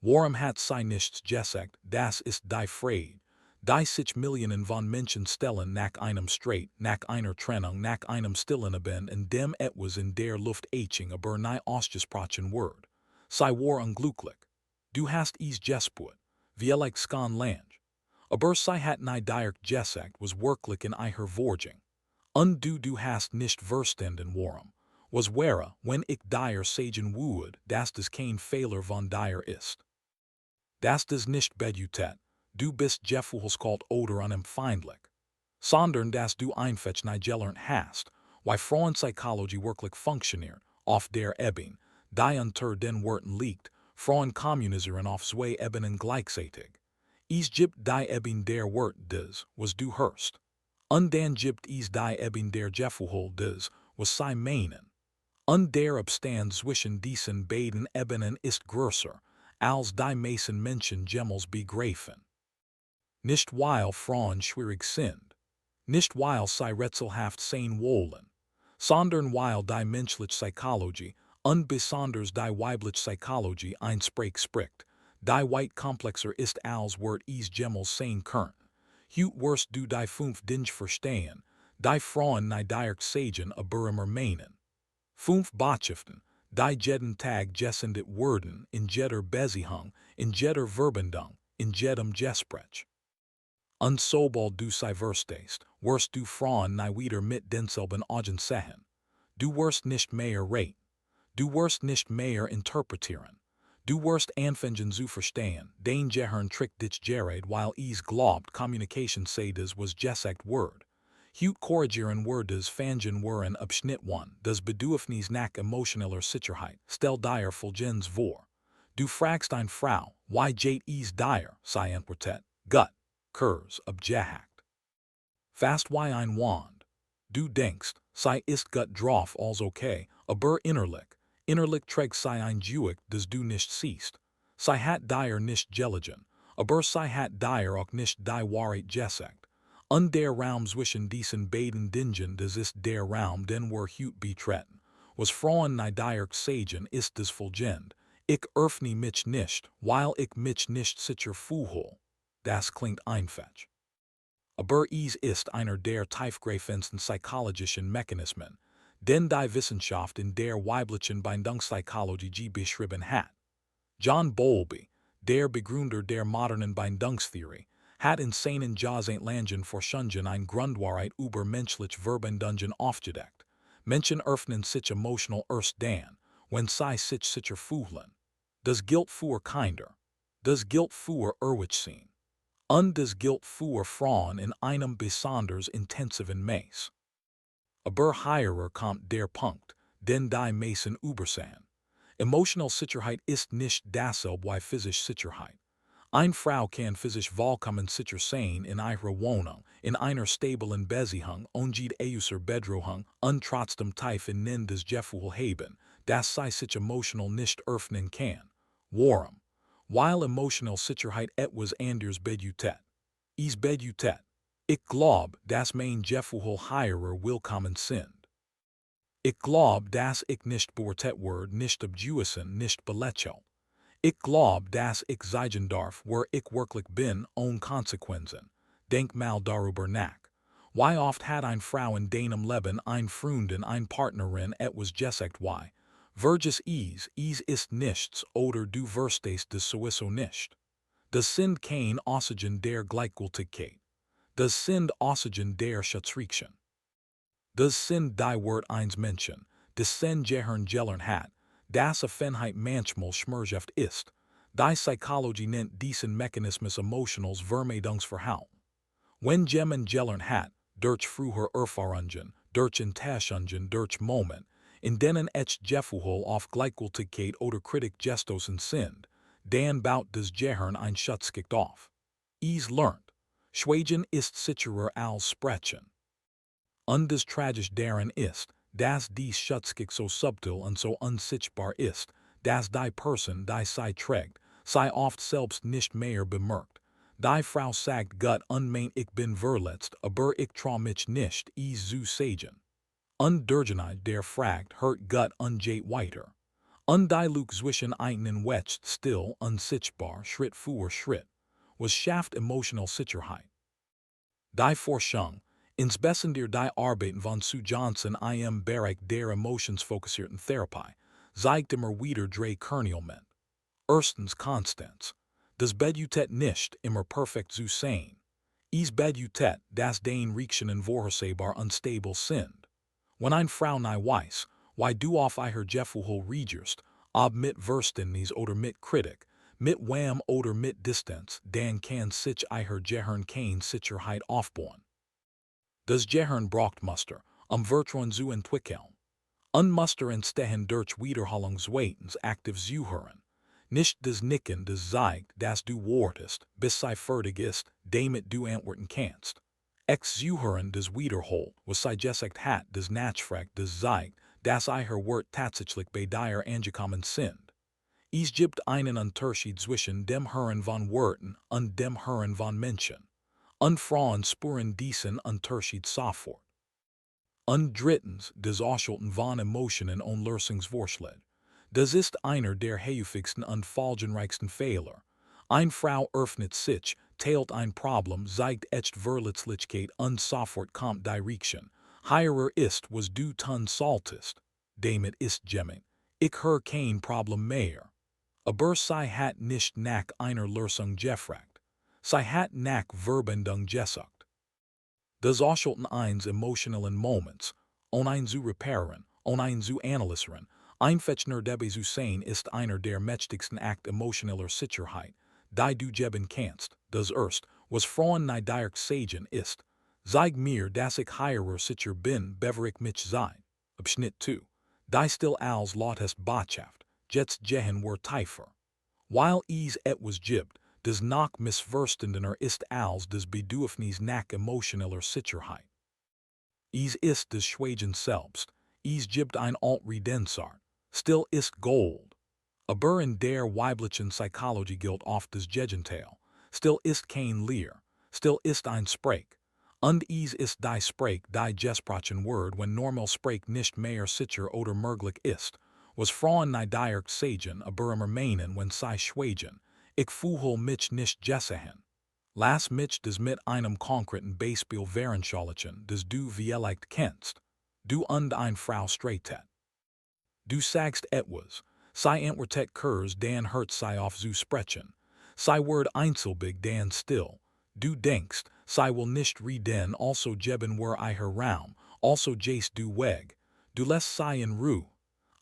Warum hat sie nichts gesagt, das ist die Frage. Die sich Millionen von Menschen stellen nach einem Streit, nach einer Trennung, nach einem stillen Abend in dem etwas in der Luft aching aber nie ausgesprochen wird. Sie war unglücklich. Du hast es gespürt, vielleicht skan lang. Aber sie hat nie direkt gesagt, was wirklich in ihrer Vorging. Und du hast nicht verstanden warum. Was wäre, wenn ich dir sagen würde, dass das kein Fehler von dir ist. Das das nicht bedeutet, du bist gefühlskalt oder unempfindlich. Sondern dass du einfach nicht gelernt hast, wie Frauenpsychologie wirklich funktioniert, auf der Ebene, die unter den Worten liegt, Frauen kommunizieren auf zwei Ebenen gleichzeitig. Es gibt die Ebene der Wort des, was du hörst. Und dann gibt es die Ebene der Gefühl des, was sie meinen. Und der Abstand zwischen diesen beiden Ebenen ist größer, als die meisten Menschen jemals begreifen. Nicht weil Frauen schwierig sind, nicht weil sie rätselhaft sein wollen, sondern weil die menschliche Psychologie, und besonders die weibliche Psychologie ein Sprach spricht, die weit komplexer ist als wird es jemals sein können. Hut wirst du die fünf Dinge verstehen, die Frauen nicht direkt sagen aber immer meinen. Fünf Botschaften, die jeden Tag gesendet werden in jeder Beziehung, in jeder Verbindung, in jedem Gespräch. Und sobald du sie verstehst, wirst du Frauen nie wieder mit denselben Augen sehen. Du wirst nicht mehr reden. Du wirst nicht mehr interpretieren. Du wirst anfangen zu verstehen, den gehirn Trick dich gerät weil es glaubt Kommunikation sei das was gesagt wird. Hut korrigieren wird das fangen waren Abschnitt 1, das Bedürfnis nach emotioneller Sicherheit, stell dir folgendes vor. Du fragst eine Frau, wie geht es dir, sie antwortet, gut, Kurs abgehakt. Fast wie ein Wand. Du denkst, sie ist gut drauf als okay, aber innerlich trägt sie ein Juick, das du nicht siehst. Sie hat dir nicht gelegen, aber sie hat dir auch nicht die Wahrheit gesagt. Und der Raum zwischen diesen beiden Dingen, das ist der Raum, den wir Hut betreten. Was Frauen nicht direkt sagen, ist das folgend. Ich öffne mich nicht, weil ich mich nicht sicher fühle. Das klingt einfach. Aber es ist einer der tiefgreifendsten psychologischen Mechanismen, den die Wissenschaft in der weiblichen Bindungspsychologie beschrieben hat. John Bowlby, der Begründer der modernen Bindungstheorie, hat in seinen Jahrzehntelangen Forschungen ein Grundwahrheit über menschliche Verbindungen aufgedeckt. Menschen öffnen sich emotional erst dann, wenn sie sich sicher fühlen. Das gilt für Kinder. Das gilt für Erwachsene. Und das gilt für Frauen in einem besonders intensiven Maß. Aber hierer kommt der Punkt, den die meisten übersehen. Emotional Sicherheit ist nicht dasselbe wie physische Sicherheit. Eine Frau kann physisch vollkommen sicher sein in ihrer Wohnung, in einer stablen Beziehung und außer Bedrohung und trotzdem tief in das Gefühl haben, dass sie sich emotional nicht öffnen kann. Warum? Weil emotional Sicherheit etwas anders bedeutet. Es bedeutet, ich glaube, dass mein Gefühl hierer willkommen sind. Ich glaube, dass ich nicht beurteilt werde, nicht abgewiesen, nicht belächelt. Ich glaube, dass ich sagen darf, wer ich wirklich bin, ohne Konsequenzen. Denk mal darüber nach. Wie oft hat eine Frau in deinem Leben eine Freundin, eine Partnerin etwas gesagt wie, vergiss es ist nichts oder du verstehst das sowieso nicht. Das sind kein Aussagen der Gleichgültigkeit. Das sind Aussagen der Schutzreaktion. Das sind die Wort eins Menschen, das sind gehirn gelernt hat, das Offenheit manchmal schmerzhaft ist. Die Psychologie nennt diesen Mechanismus emotionals Vermeidungsverhalten. Wenn jemand gelernt hat, durch früher Erfahrungen, durch Enttäuschungen, durch Moment, in denen es Gefühl auf Gleichgültigkeit oder Kritik gestoßen sind, dann baut das Gehirn ein Schutzgift auf. Es lernt. Schweigen ist sicherer als Sprechen. Und das Tragisch daran ist, dass dies Schutzgift so subtil und so unsichtbar ist, dass die Person, die sie trägt, sie oft selbst nicht mehr bemerkt. Die Frau sagt Gott und meint ich bin verletzt, aber ich trau mich nicht, es zu sagen. Und derjenige, der fragt, hört Gott und geht weiter. Undiluk zwischen einen Wetsch still unsichtbar Schritt für Schritt, was schafft emotional Sicherheit. Die Forschung, insbesondere die Arbeiten von Sue Johnson im Bereich der emotionsfokussierten Therapie, zeigt immer wieder drei Kernelemente. Erstens Konstanz. Das Bedeutet nicht immer perfekt zu sein. Es bedeutet, dass deine Reaktionen vorhersehbar unstable sind. Wenn eine Frau nicht weiß, wie du auf ihr Gefühl reagierst, ob mit Verständnis oder mit Kritik, mit Wham oder mit Distanz, dann kann sich ihr Gehirn keine Sicherheit aufbauen. Das Gehirn braucht Muster, Vertrauen zu entwickeln. Muster entstehen durch Wiederholungsweitens aktiv zuhören. Nicht das Nicken, das zeigt, dass du wartest, bis sie fertig ist, damit du antworten kannst. Zuhören, das Wiederholt, was sie gesagt hat, das Nachfragt, das zeigt, dass ihr Wort tatsächlich bei dir angekommen sind. Es gibt einen Unterschied zwischen dem Hören von Worten und dem Hören von Menschen. Frauen spüren diesen Unterschied sofort. Drittens, das Ausschalten von Emotionen und Lösungsvorschläge. Das ist einer der häufigsten und folgenreichsten Fehler. Eine Frau öffnet sich, teilt ein Problem, zeigt echt Verletzlichkeit und sofort kommt die Reaktion. Hier ist, was du tun solltest. Damit ist gemeint. Ich höre kein Problem mehr. Aber sie hat nicht nach einer Lösung gefragt. Sie hat nach Verbindung gesucht. Das Ausschalten eines emotionalen Moments, ein zu reparieren, ein zu analysieren, einfetchner dabei zu sein ist einer der mächtigsten Akt emotionaler Sicherheit, die du geben kannst. Das erst, was Frauen nicht direkt sagen ist, zeig mir, dass ich hier sicher bin, bevor ich mich sei. Abschnitt 2. Die still als lautest Botschaft, jetzt gehen wir tiefer. Weil es etwas gibt, das noch missverstandener ist als das Bedürfnis nach emotionaler Sicherheit. Es ist das Schweigen selbst, es gibt ein Altredensart, still ist Gold. Aber in der weiblichen Psychologie gilt oft das Gegenteil, still ist kein Leer, still ist ein Sprech. Und es ist die Sprech, die gesprochen Wort, wenn normal Sprech nicht mehr sicher oder möglich ist, was Frauen nicht direkt sagen, aber immer meinen, wenn sie schweigen. Ich fühle mich nicht gesehen. Lass mich das mit einem konkreten Beispiel veranschaulichen, das du vielleicht kennst. Du und eine Frau streitet. Du sagst etwas, sie antwortet kurz, dann hört sie auf zu sprechen. Sie wird einsilbig, dann still. Du denkst, sie will nicht reden, also geben wir ihr Raum, also gehst du weg. Du lässt sie in Ruhe.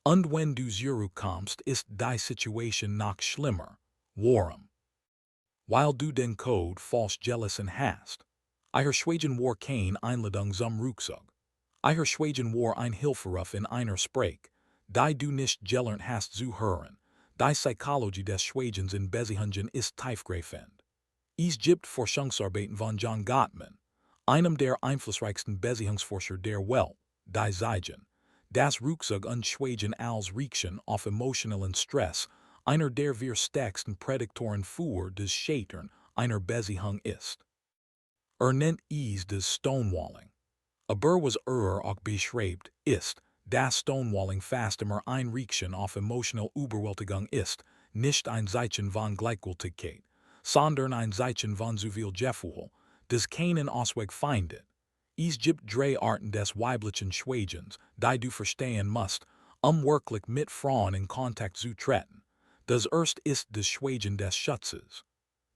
Und wenn du zurückkommst, ist die Situation noch schlimmer. Warum? Weil du den Code falsch gelesen hast. Ihr Schweigen war kein Einladung zum Rückzug. Ihr Schweigen war ein Hilferuf in einer Sprech, die du nicht gelernt hast zu hören. Die Psychologie des Schweigens in Beziehungen ist tiefgreifend. Es gibt Forschungsarbeiten von John Gottman, einem der einflussreichsten Beziehungsforscher der Welt, die sagen, dass Rückzug und Schweigen als Reaktion auf emotionalen Stress einer der stärksten Prädiktoren für das Scheitern einer Beziehung ist. Nennt es das Stonewalling. Aber was auch beschreibt, ist, dass Stonewalling fast immer eine Reaktion auf emotional Überwältigung ist, nicht ein Zeichen von Gleichgültigkeit, sondern ein Zeichen von zu viel Gefühl, das keinen Ausweg findet. Es gibt drei Arten des weiblichen Schweigens, die du verstehen musst, wirklich mit Frauen in Kontakt zu treten. Das erste ist das Schweigen des Schutzes.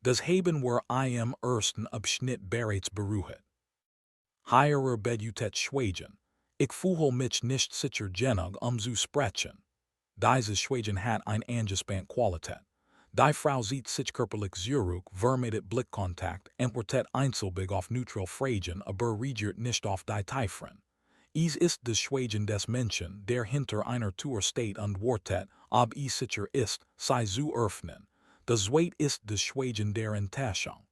Das haben wir im ersten Abschnitt bereits beruht. Hier bedeutet Schweigen. Ich fühle mich nicht sicher genug, zu sprechen. Dieses Schweigen hat eine angespannte Qualität. Die Frau sieht sich körperlich zurück, vermeidet Blickkontakt, antwortet einsilbig auf neutral Fragen, aber reagiert nicht auf die tieferen. Es ist das Schweigen des Menschen, der hinter einer Tür steht und wartet, ob es sicher ist, sie zu öffnen. Das zweite ist das Schweigen der Enttäuschung.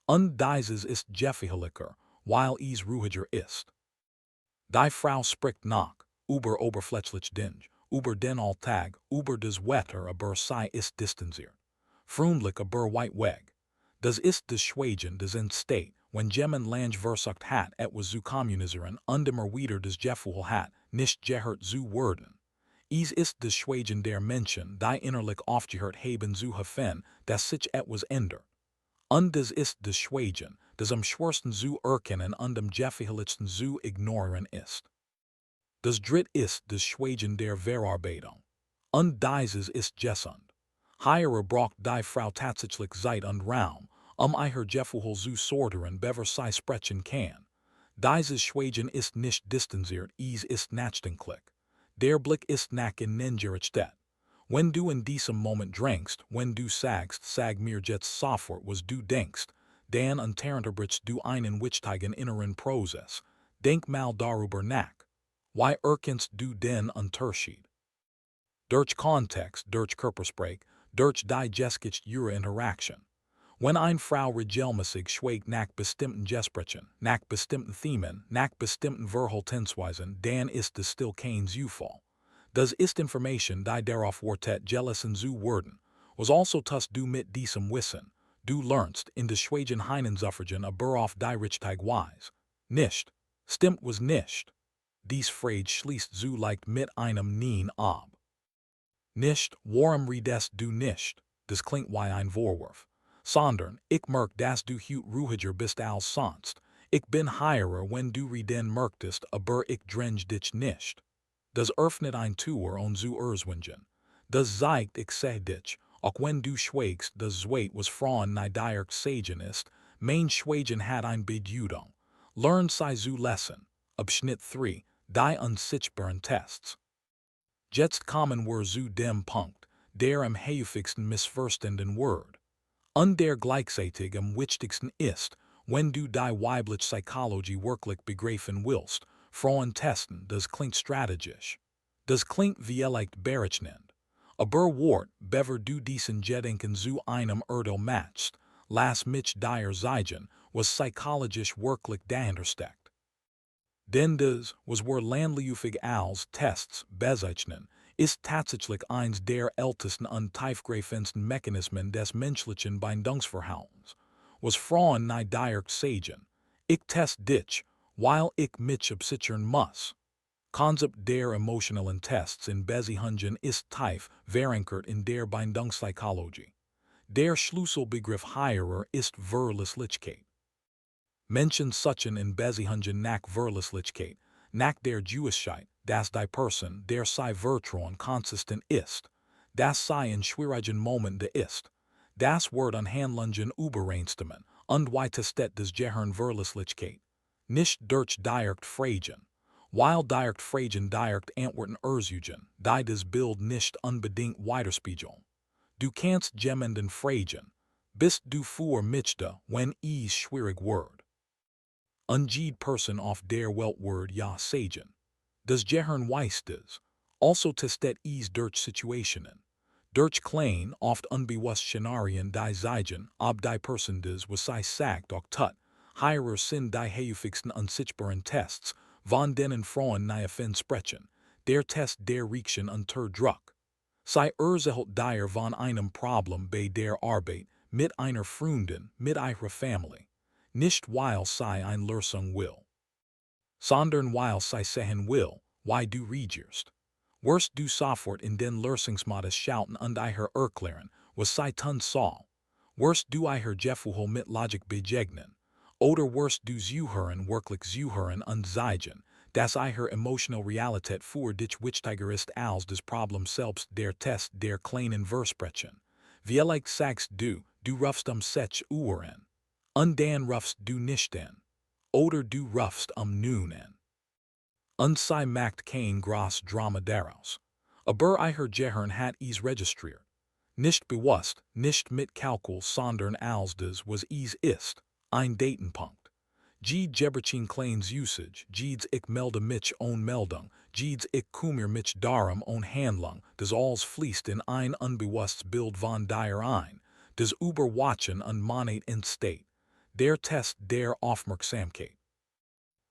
Und dieses ist gefährlicher, weil es ruhiger ist. Die Frau spricht noch, über oberflächlich Dinge, über den Alltag, über das Wetter, aber sie ist distanziert. Freundlich aber weit weg. Das ist das Schweigen, das entsteht, wenn jemand lange versucht hat, etwas zu kommunizieren und immer wieder das Gefühl hat, nicht gehört zu werden. ist des Schweigen der Menschen, die innerlich aufgehört haben zu hoffen, dass sich etwas ändert. Und das ist des Schweigen, das am schwersten zu erkennen und am gefährlichsten zu ignorieren ist. Das dritt ist des Schweigen der Verarbeitung. Und dieses ist gesund. Hier braucht die Frau tatsächlich Zeit und Raum, ihr Gefühl zu sortieren, bevor sie sprechen kann. Dieses Schweigen ist nicht distanziert, es ist nachdenklich. Der Blick ist nach innen gerichtet. Wenn du in diesem Moment drängst, wenn du sagst, sag mir jetzt sofort, was du denkst, dann unterbrichst du einen wichtigen inneren Prozess. Denk mal darüber nach. Wie erkennst du den Unterschied? Durch Kontext, durch Körpersprache, durch die geschichte ihrer Interaktion. Wenn eine Frau regelmäßig schweigt nach bestimmten Gesprächen, nach bestimmten Themen, nach bestimmten Verhaltensweisen, dann ist es still kein Zufall. Das ist Information, die darauf wartet, gelassen zu werden. Was also tust du mit diesem Wissen? Du lernst in des Schweigen hineinzuvergehen, aber auf die richtige Weise. Nicht. Stimmt was nicht. Dies Phrase schließt zu leicht mit einem Nein ab. Nicht, warum redest du nicht? Das klingt wie ein Vorwurf. Sondern, ich merk, dass du heute ruhiger bist als sonst. Ich bin heiterer, wenn du reden merktest, aber ich dränge dich nicht. Das öffnet ein Tür und zu erzwingen. Das zeigt, ich seh dich, auch wenn du schweigst, das Zweit was Frauen nie direkt sagen ist, mein Schweigen hat ein Bedeutung. Lern sei zu lesen. Abschnitt 3, die unsichtbaren Tests. Jetzt kommen wir zu dem Punkt, der am häufigsten missverstanden wird. Und der gleichzeitig am wichtigsten ist, wenn du die weibliche Psychologie wirklich begreifen willst. Frauen testen, das klingt strategisch. Das klingt wie leicht berechnend. Aber wort, bever du diesen Gedanken zu einem Urteil matchst, lass mich dir sagen, was psychologisch wirklich dahinter steckt. Denn das, was wir landläufig als Tests bezeichnen, ist tatsächlich eins der ältesten und tiefgreifendsten Mechanismen des menschlichen Bindungsverhaltens. Was Frauen nie direkt sagen, ich test dich, weil ich mich absichern muss. Konzept der emotionalen Tests in Beziehungen ist tief verankert in der Bindungspsychologie. Der Schlüsselbegriff hierer ist Verlässlichkeit. Menschen suchen in Beziehungen nach Verlässlichkeit, nach der Gewissheit, dass die Person, der sie vertrauen, konsistent ist, dass sie in schwierigen Momenten ist, das Wort und Handlungen übereinstimmen, und wie testet des Gehirn Verlässlichkeit. Nicht durch direkt Fragen. Weil direkt Fragen direkt Antworten erzeugen, die das Bild nicht unbedingt widerspiegeln. Du kannst jemanden fragen, bist du für mich da, wenn es schwierig wird? Unjede Person auf der Welt wird ja sagen. Das Gehirn weiß das. Also testet es durch Situationen. Durch klein, oft unbewusst Szenarien die sagen, ob die Person das, was sie sagt, auch tut. Hierer sind die häufigsten unsichtbaren Tests, von denen Frauen nie sprechen. Der Test der Reaktion unter Druck. Sie erzählt dir von einem Problem bei der Arbeit, mit einer Freundin, mit ihrer Familie. Nicht weil sie eine Lösung will, sondern weil sie sehen will, wie du reagierst. Wirst du sofort in den Lösungsmodus schalten und ihr erklären, was sie tun soll. Wirst du ihr Gefühl mit Logik begegnen. Oder wirst du zuhören, wirklich zuhören und sagen, dass ihre emotionale Realität für dich wichtiger ist als das Problem selbst. Der Test der kleinen Versprechen. Vielleicht sagst du, du rufst sich Uhren. Und dann rufst du nicht an. Oder du rufst nun an. Und sie macht kein groß Drama daraus. Aber ihr Gehirn hat es registriert. Nicht bewusst, nicht mit Kalkül, sondern als das, was es ist, ein Datenpunkt. Jedes Geberchen kleines Usage, jedes ich melde mich ohne Meldung, jedes ich kümmere mich darum ohne Handlung, das alles fließt in ein unbewusstes Bild von dir ein, das Überwatchen und Monat entsteht. Der Test der Aufmerksamkeit.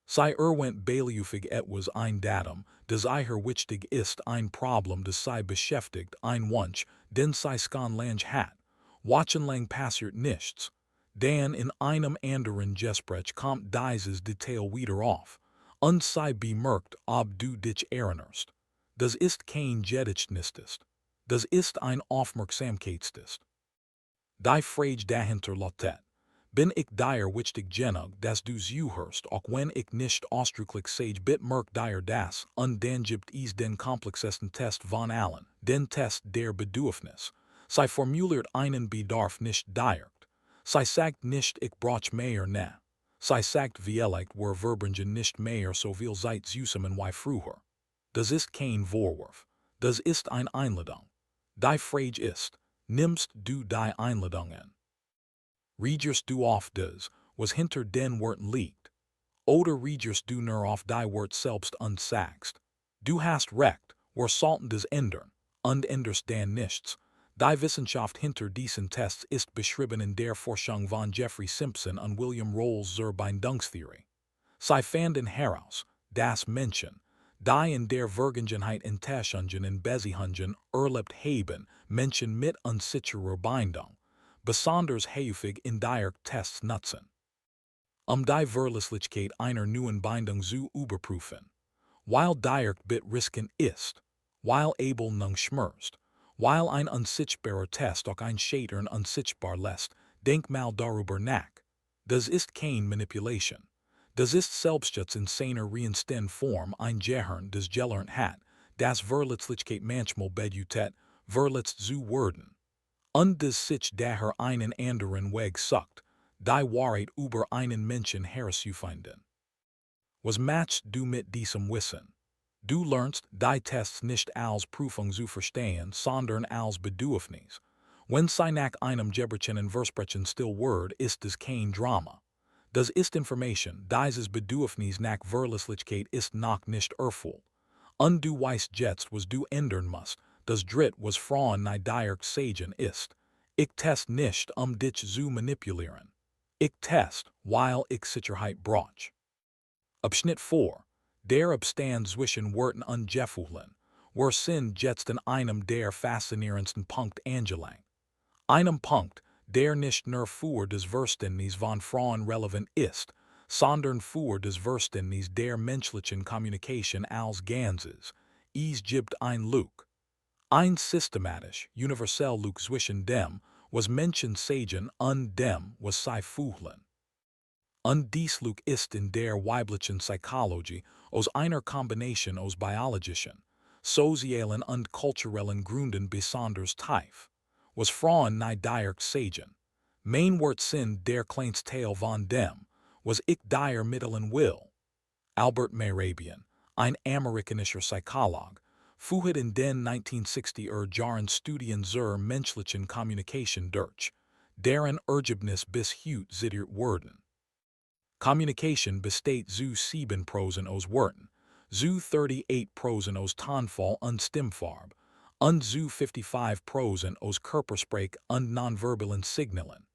Sie erwähnt beiläufig etwas ein Datum, das ihr wichtig ist, ein Problem, das sie beschäftigt, ein Wunsch, den sie schon lange hat. Wochenlang passiert nichts. Dann in einem anderen Gespräch kommt dieses Detail wieder auf. Und sie bemerkt, ob du dich erinnerst. Das ist kein Gedächtnis. Das ist ein Aufmerksamkeitstest. Die Frage dahinter lautet, bin ich dir wichtig genug, dass du zuhörst, auch wenn ich nicht ausdrücklich sage, bit merk dir das, und dann gibt es den komplexesten Test von allen, den Test der Bedürfnis. Sie formuliert einen Bedarf nicht direkt. Sie sagt nicht, ich brauch mehr ne. Sie sagt vielleicht wir verbringen nicht mehr so viel Zeit zusammen wie früher. Das ist kein Vorwurf. Das ist eine Einladung. Die Frage ist, nimmst du die Einladung an? Regerst du auf das, was hinter den Worten liegt? Oder regerst du nur auf die Wort selbst und sagst, du hast recht, wir sollten das ändern, und änderst dann nichts. Die Wissenschaft hinter diesen Tests ist beschrieben in der Forschung von Jeffrey Simpson und William Rawls zur Bindungstheorie. Sie fanden heraus, dass Menschen, die in der Vergangenheit Enttäuschungen und Beziehungen erlebt haben, Menschen mit unsicherer Bindung, besonders häufig in direkt Tests nutzen. Die Verlässlichkeit einer neuen Bindung zu überprüfen. Weil direkt bit risken ist, weil Ablehnung schmerzt, weil ein unsichtbarer Test auch ein Scheitern unsichtbar lässt, denk mal darüber nach. Das ist kein Manipulation. Das ist Selbstschutz in seiner reinsten Form ein Gehirn, das gelernt hat, das Verletzlichkeit manchmal bedeutet, verletzt zu werden. Und das sich daher einen anderen Weg sucht, die Wahrheit über einen Menschen herauszufinden. Was machst du mit diesem Wissen? Du lernst die Tests nicht als Prüfung zu verstehen, sondern als Bedürfnis. Wenn sie nach einem Gebrechen Versprechen still word ist es kein Drama. Das ist Information, dieses Bedürfnis nach Verlässlichkeit ist noch nicht erfüllt. Und du weißt jetzt, was du ändern musst, das dritt was Frauen nicht direkt sagen ist. Ich test nicht, dich zu manipulieren. Ich test, weil ich Sicherheit brauch. Abschnitt 4. Der Abstand zwischen Worten und Gefühlen. Wir sind jetzt in einem der faszinierendsten Punkt angelangt. Einem Punkt, der nicht nur für das Verständnis von Frauen relevant ist, sondern für das Verständnis der menschlichen Kommunikation als Ganzes. Es gibt ein Lug. Ein systematisch, universell Lug zwischen dem, was Menschen sagen und dem, was sie fühlen. Und dies Lug ist in der weiblichen Psychologie aus einer Kombination aus biologischen, sozialen und kulturellen Gründen besonders tief. Was Frauen nicht direkt sagen. Mein Wort sind der kleinste Teil von dem, was ich dir mitteilen will. Albert Mehrabian, ein amerikanischer Psychologe, führte in den 1960er Jahren Studien zur menschlichen Kommunikation durch, deren Ergebnis bis heute zitiert wurden. Communication besteht zu 7 Prosen aus Worten, zu 38 Prosen aus Tonfall und Stimmfarbe, und zu 55 Prosen aus Körpersprache und nonverbalen Signalen.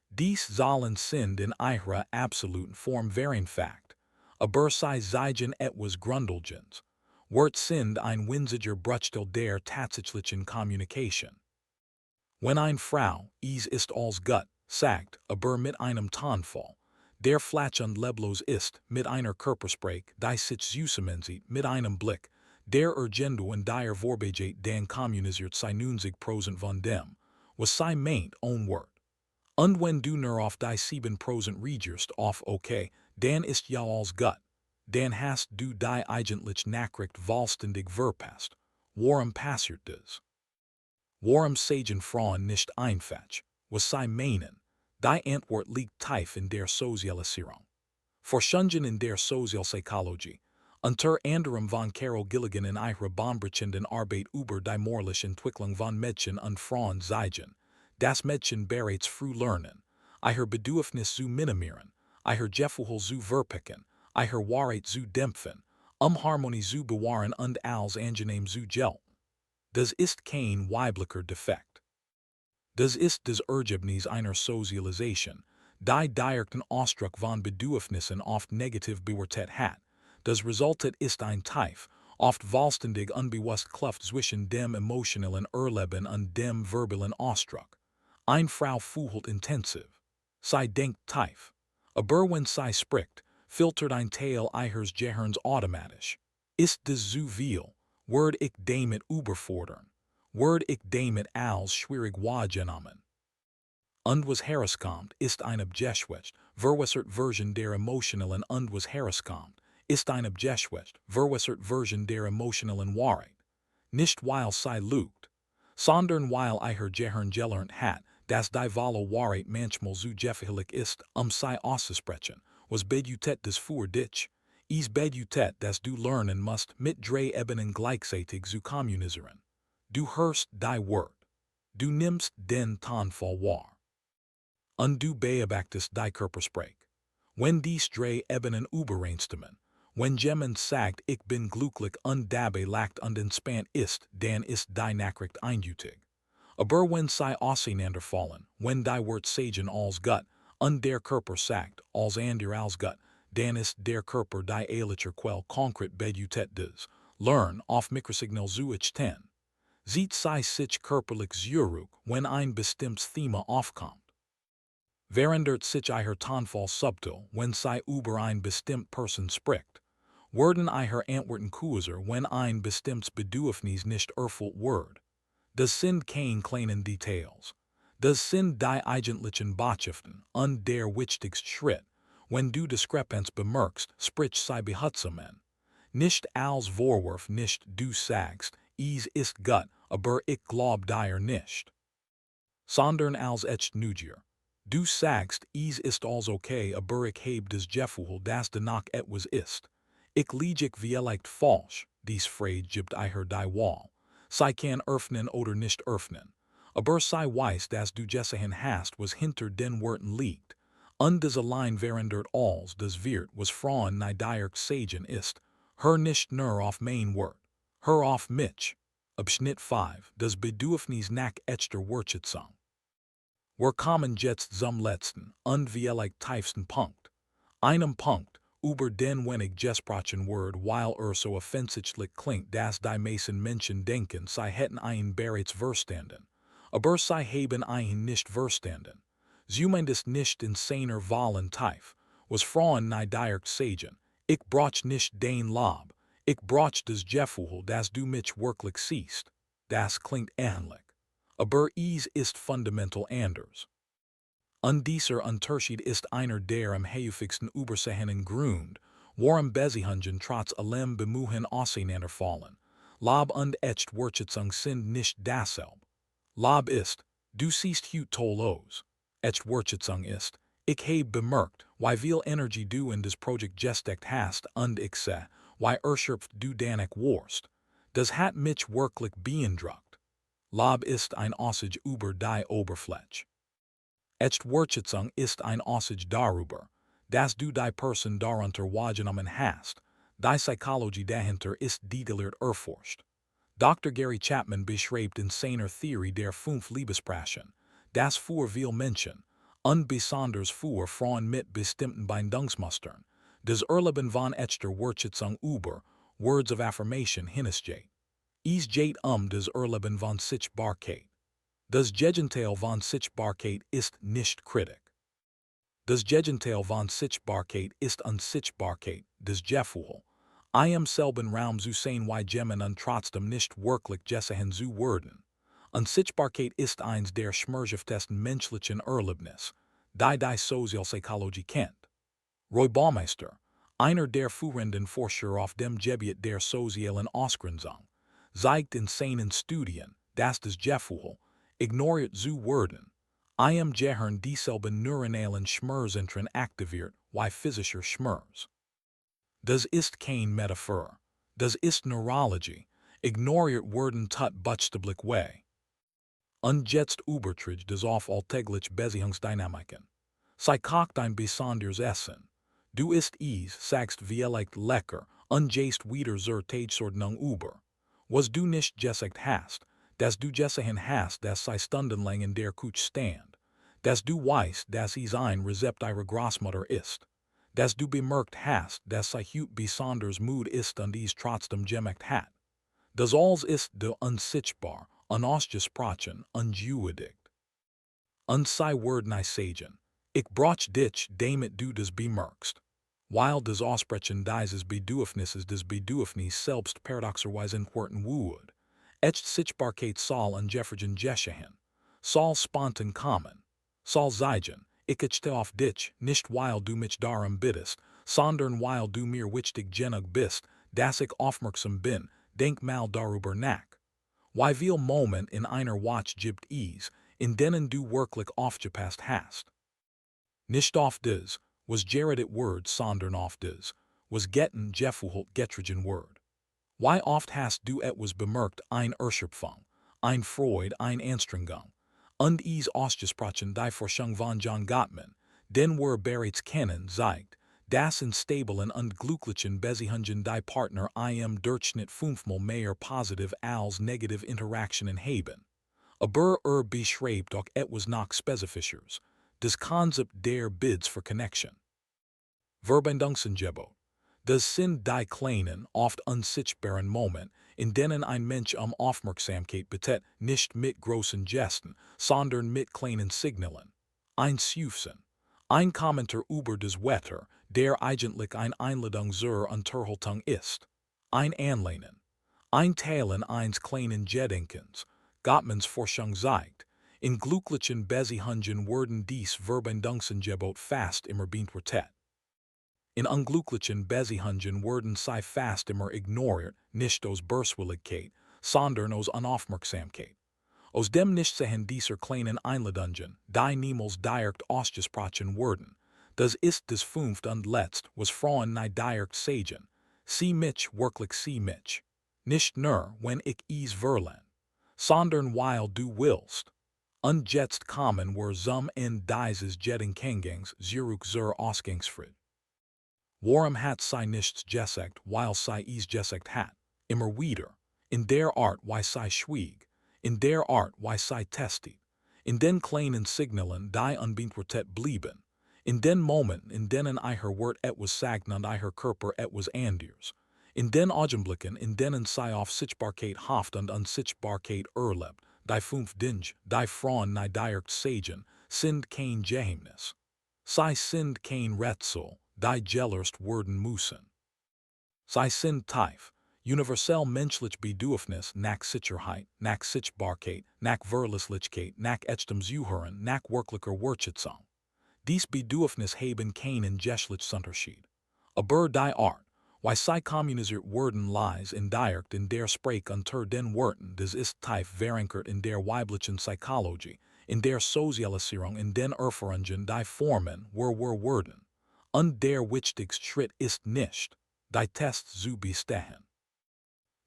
Dies sollen sind in ihrer absoluten Form Fakt, aber sie zeigen etwas Grundlegendes. Wort sind ein winziger Bruchteil der tatsächlichen Kommunikation. Wenn eine Frau, es ist alles gut, sagt, aber mit einem Tonfall, der flach und leblos ist, mit einer Körpersprache, die sich zusammenzieht, mit einem Blick, der Agenda und der Vorbegeht dann kommuniziert sie 90% von dem, was sie meint ohne Wort. Und wenn du nur auf die 7% reagierst auf okay, dann ist ja alles gut. Dann hast du die eigentlich Nachricht vollständig verpasst. Warum passiert das? Warum sagen Frauen nicht einfach, was sie meinen? Die Antwort liegt tief in der Sozialisierung. Forschungen in der Sozialpsychologie, unter anderem von Carol Gilligan in ihrer bahnbrechenden Arbeit über die moralische Entwicklung von Mädchen und Frauen zeigen, dass Mädchen bereits früh lernen, ihr Bedürfnis zu minimieren, ihr Gefühl zu verpacken, ihr Wahrheit zu dämpfen, Harmonie zu bewahren und als angenehm zu gelten. Das ist kein weiblicher Defekt. Das ist das Ergebnis einer Sozialisation, die direkten Ausdruck von Bedürfnissen oft negativ bewertet hat. Das Resultat ist ein tief, oft vollständig unbewusst Kluft zwischen dem emotionalen Erleben und dem verbalen Ausdruck. Eine Frau fühlt intensiv. Sie denkt tief. Aber wenn sie spricht, filtert ein Teil ihres Gehirns automatisch. Ist das zu viel? Word ich damit überfordern. Word ich damit als schwierig wahrgenommen. Und was herauskommt, ist eine Objeschwächt, verwässert Version der emotionalen und was herauskommt, ist eine Objeschwächt, verwässert Version der emotionalen Wahrheit. Nicht weil sie lügt, sondern weil ihr gehirn gelernt hat, dass die wahre Wahrheit manchmal so gefährlich ist, sie auszusprechen, was bedeutet das für dich? Es bedeutet, dass du lernen musst, mit drei Ebenen gleichzeitig zu kommunizieren. Du hörst die Wort. Du nimmst den Tonfall wahr. Und du beobachtest die Körpersprache. Wenn dies drei Ebenen übereinstimmen, wenn jemand sagt, ich bin glücklich und dabei lacht und entspannt ist, dann ist die Nachricht eindeutig. Aber wenn sie auseinanderfallen, wenn die Wort sagen als gut und der Körper sagt, als ander als gut, dann ist der Körper die ehrliche Quelle konkret bedeutet das, Lern auf Mikrosignal zu ten. Sieht sie sich körperlich zurück, wenn ein bestimmtes Thema aufkommt. Verändert sich ihr Tonfall subtil, wenn sie über ein bestimmt Person spricht. Werden ihr Antworten kürzer, wenn ein bestimmtes Bedürfnis nicht erfüllt wird. Das sind keine kleinen Details. Das sind die eigentlichen Botschaften und der wichtigste Schritt. Wenn du Diskrepanz bemerkst, sprich sie behutsam an. Nicht als Vorwurf, nicht du sagst, es ist gut, aber ich glaub dir nicht. Sondern als echt Neugier. Du sagst, es ist alles okay, aber ich habe das Gefühl, dass da noch etwas ist. Ich liege vielleicht falsch, dies Phrase gibt ihr die Wahl. Sie kann öffnen oder nicht öffnen. Aber sie weiß, dass du gesehen hast, was hinter den Worten liegt. Und das allein verändert alles, das wird, was Frauen direkt sagen ist. Hör nicht nur auf mein Wort. Hör auf mich. Abschnitt 5, das Bedürfnis nach echter Wertschätzung. Wir kommen jetzt zum letzten und vielleicht tiefsten Punkt. Einem Punkt, über den wenig gesprochen wird, weil so offensichtlich klingt, dass die meisten Menschen denken, sie hätten einen bereits verstanden. Aber sie haben einen nicht verstanden. Zumindest nicht in seiner Wahlen tief, was Frauen direkt sagen, ich brauch nicht dein Lob, ich brauch das Gefühl, dass du mich wirklich siehst. Das klingt ähnlich. Aber es ist fundamental anders. Und dieser Unterschied ist einer der am häufigsten übersehenen Grund, warum Beziehungen trotz allem Bemühen auseinanderfallen. Lob und echt Wertschätzung sind nicht dasselbe. Lob ist, du siehst gut toll aus. Echt Wertschätzung ist, ich habe bemerkt, wie viel Energie du in das Projekt gesteckt hast und ich sehe, wie erschöpft du danach warst. Das hat mich wirklich beeindruckt. Lob ist ein Aussage über die Oberfläche. Echt Wertschätzung ist ein Aussage darüber, dass du die Person darunter wahrgenommen hast. Die Psychologie dahinter ist detailliert erforscht. Dr. Gary Chapman beschreibt in seiner Theorie der 5 Liebessprachen, dass für viele Menschen, und besonders für Frauen mit bestimmten Bindungsmustern, das Erleben von echter Wertschätzung über Words of Affirmation hinausgeht. Es geht das Erleben von Sichtbarkeit. Das Gegenteil von Sichtbarkeit ist nicht Kritik. Das Gegenteil von Sichtbarkeit ist Unsichtbarkeit, das Gefühl, im selben Raum zu sein wie jemand und trotzdem nicht wirklich gesehen zu werden. Unsichtbarkeit ist eins der schmerzhaftesten menschlichen Erlebnisse, die Sozialpsychologie kennt. Roy Baumeister, einer der führenden Forscher auf dem Gebiet der sozialen Ausgrenzung, zeigt in seinen Studien, dass das Gefühl, ignoriert zu werden, im Gehirn dieselben neuronalen Schmerzzentren aktiviert wie physischer Schmerz. Das ist kein Metaphor. Das ist Neurologie. Ignoriert werden tut buchstäblich weh. Und jetzt überträgt das auf alltägliche Beziehungsdynamiken. Sie kocht ein besonderes Essen. Du isst es, sagst vielleicht lecker, und gehst wieder zur Tagesordnung über. Was du nicht gesagt hast, dass du gesehen hast, dass sie stundenlang in der Küche stand, dass du weißt, dass es ein Rezept ihrer Großmutter ist, dass du bemerkt hast, dass sie heute besonders müde ist und es trotzdem gemacht hat. Das alles ist de unsichtbar, unausgesprochen, ungewürdigt. Und sie werden sagen, ich brauch dich, damit du das bemerkst. While des Aussprechen dieses Bedürfnisses des Bedürfnis selbst paradoxerweise important wood. Echt Sichtbarkeit Saal und Jeffregen Jeschahen. Saal spontan kommen. Saal zeigen, ich ste auf dich, nicht weil du mich darum bittest, sondern weil du mir wichtig genug bist, dass ich aufmerksam bin, denk mal darüber nach. Wie viel Moment in einer Watch gibt es, in denen du wirklich aufgepasst hast. Nicht auf des, was geredet word sondern auf des, was getten gefühlt getrigen word. Wie oft hast du etwas bemerkt, ein Erschöpfung, ein Freude, ein Anstrengung, und es ausgesprochen die Forschung von John Gottman, den wir bereits kennen, zeigt, dass in stablen und glücklichen Beziehungen die Partner im Durchschnitt 5-mal mehr positive als negative Interaktionen haben. Aber beschreibt auch etwas noch Spezifischeres, das Konzept der Bids für Connection. Verbindungsgebot. Das sind die kleinen, oft unsichtbaren Moment, in denen ein Mensch Aufmerksamkeit bittet, nicht mit großen Gesten, sondern mit kleinen Signalen. Ein Seufzen. Ein Kommentar über das Wetter, der eigentlich eine Einladung zur Unterhaltung ist. Ein Anlehnen. Ein Teilen eines kleinen Gedenkens. Gottmans Forschung zeigt, in glücklichen Beziehungen werden dies Verbindungsgebot fast immer beantwortet. In unglücklichen Beziehungen werden sie fast immer ignoriert, nicht aus Böswilligkeit, sondern aus Unaufmerksamkeit. Aus dem Nichtsehen dieser kleinen Einladungen, die niemals direkt ausgesprochen werden, das ist das fünfte und letzte, was Frauen nicht direkt sagen. Sie mich wirklich sie mich. Nicht nur, wenn ich es verlange, sondern weil du willst. Und jetzt kommen wir zum in dieses Gedankengangs zurück zur Ausgangsfrage. Warum hat sie nichts gesagt, weil sie es gesagt hat? Immer wieder. In der Art, wie sie schwieg. In der Art, wie sie testet. In den kleinen Signalen, die unbeantwortet blieben. In den Momenten, in denen ihr Wort etwas sagt und ihr Körper etwas anders. In den Augenblicken, in denen sie auf Sichtbarkeit hofft und Unsichtbarkeit erlebt. Die 5 Dinge, die Frauen nicht direkt sagen, sind kein Geheimnis. Sie sind kein Rätsel, die gelöst werden müssen. Sie sind tief, universell menschlich Bedürfnis nach Sicherheit, nach Sichtbarkeit, nach Verlässlichkeit, nach echtem Zuhören, nach wirklicher Wertschätzung. Dies Bedürfnis haben keinen geschlechtlichen Unterschied. Aber die Art, wie sie kommuniziert werden lies indirekt in der Sprache unter den Worten, das ist tief verankert in der weiblichen Psychologie, in der Sozialisierung in den Erfahrungen die Formen, wir werden. Und der wichtigste Schritt ist nicht, die Test zu bestehen.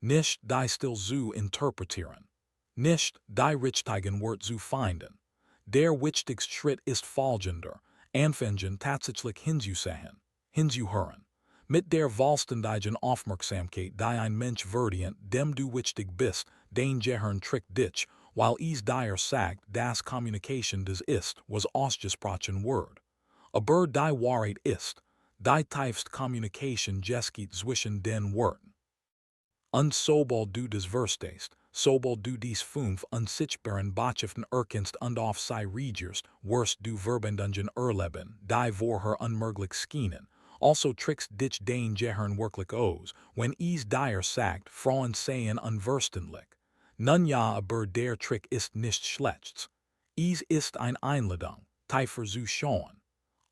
Nicht die Stil zu interpretieren. Nicht die richtigen Wort zu finden. Der wichtigste Schritt ist folgender, anfangen tatsächlich hinzusehen, hinzuhören. Mit der vollständigen Aufmerksamkeit, die ein Mensch verdient, dem du wichtig bist, den Gehirn trickt dich, weil es dir sagt, dass Kommunikation das ist, was ausgesprochen wird. Aber die Wahrheit ist, die tiefste Kommunikation geschieht zwischen den Worten. Und sobald du das verstehst, sobald du dies 5 unsichtbaren Botschaften erkennst und auf sie reagierst, wirst du Verbindungen erleben, die vorher unmöglich schienen. Also trickst dich den Gehirn wirklich aus, wenn es dir sagt, Frauen seien unverständlich. Nun ja, aber der Trick ist nicht schlecht. Es ist eine Einladung, tiefer zu schauen,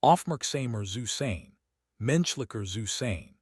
aufmerksamer zu sein, menschlicher zu sein.